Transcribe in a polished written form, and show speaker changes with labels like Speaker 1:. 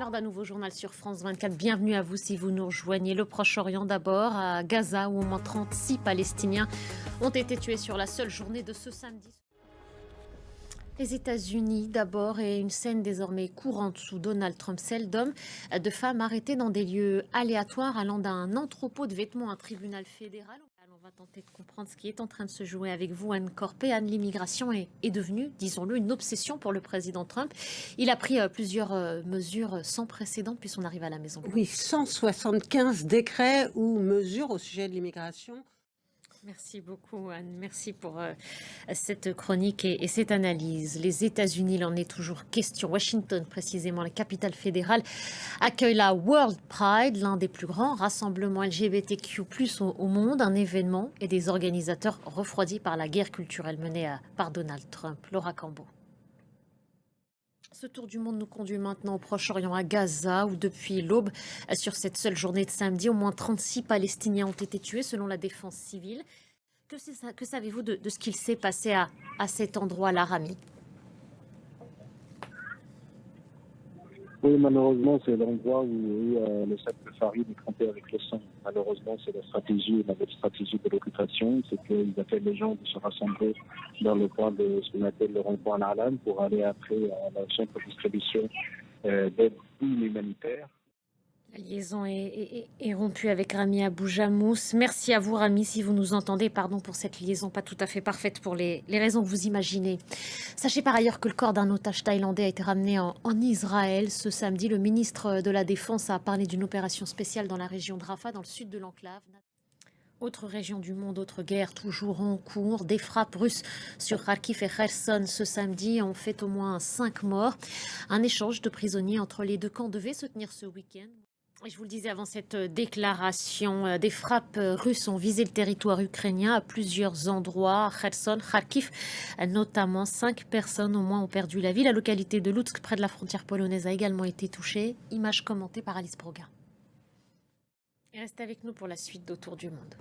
Speaker 1: Lors d'un nouveau journal sur France 24, bienvenue à vous si vous nous rejoignez. Le Proche-Orient d'abord, à Gaza, où au moins 36 Palestiniens ont été tués sur la seule journée de ce samedi. Les États-Unis d'abord et une scène désormais courante sous Donald Trump, celle d'hommes, de femmes arrêtées dans des lieux aléatoires allant d'un entrepôt de vêtements à un tribunal fédéral. On va tenter de comprendre ce qui est en train de se jouer avec vous, Anne Corpé. Anne, l'immigration est devenue, disons-le, une obsession pour le président Trump. Il a pris plusieurs mesures sans précédent depuis son arrivée à la Maison-Blanche.
Speaker 2: Oui, 175 décrets ou mesures au sujet de l'immigration.
Speaker 1: Merci beaucoup, Anne. Merci pour cette chronique et cette analyse. Les États-Unis, il en est toujours question. Washington, précisément, la capitale fédérale, accueille la World Pride, l'un des plus grands rassemblements LGBTQ+ au monde, un événement et des organisateurs refroidis par la guerre culturelle menée par Donald Trump. Laura Cambo. Ce tour du monde nous conduit maintenant au Proche-Orient, à Gaza, où depuis l'aube, sur cette seule journée de samedi, au moins 36 Palestiniens ont été tués selon la défense civile. Que savez-vous de ce qu'il s'est passé à cet endroit-là, Rami?
Speaker 3: Oui, malheureusement, c'est l'endroit où le sac de farine est trempé avec le sang. Malheureusement, c'est la nouvelle stratégie de l'occupation, c'est qu'ils appellent les gens de se rassembler dans le coin de ce qu'on appelle le rond-point Al-Alam pour aller après à la centre de distribution d'aide humanitaire.
Speaker 1: La liaison est rompue avec Rami Abou-Jamous. Merci à vous, Rami, si vous nous entendez. Pardon pour cette liaison pas tout à fait parfaite pour les raisons que vous imaginez. Sachez par ailleurs que le corps d'un otage thaïlandais a été ramené en Israël ce samedi. Le ministre de la Défense a parlé d'une opération spéciale dans la région de Rafah, dans le sud de l'enclave. Autre région du monde, autre guerre toujours en cours. Des frappes russes sur Kharkiv et Kherson ce samedi ont fait au moins 5 morts. Un échange de prisonniers entre les deux camps devait se tenir ce week-end. Et je vous le disais avant cette déclaration, des frappes russes ont visé le territoire ukrainien à plusieurs endroits. Kherson, Kharkiv, notamment 5 personnes au moins ont perdu la vie. La localité de Lutsk, près de la frontière polonaise, a également été touchée. Image commentée par Alice Broga. Et restez avec nous pour la suite d'Autour du monde.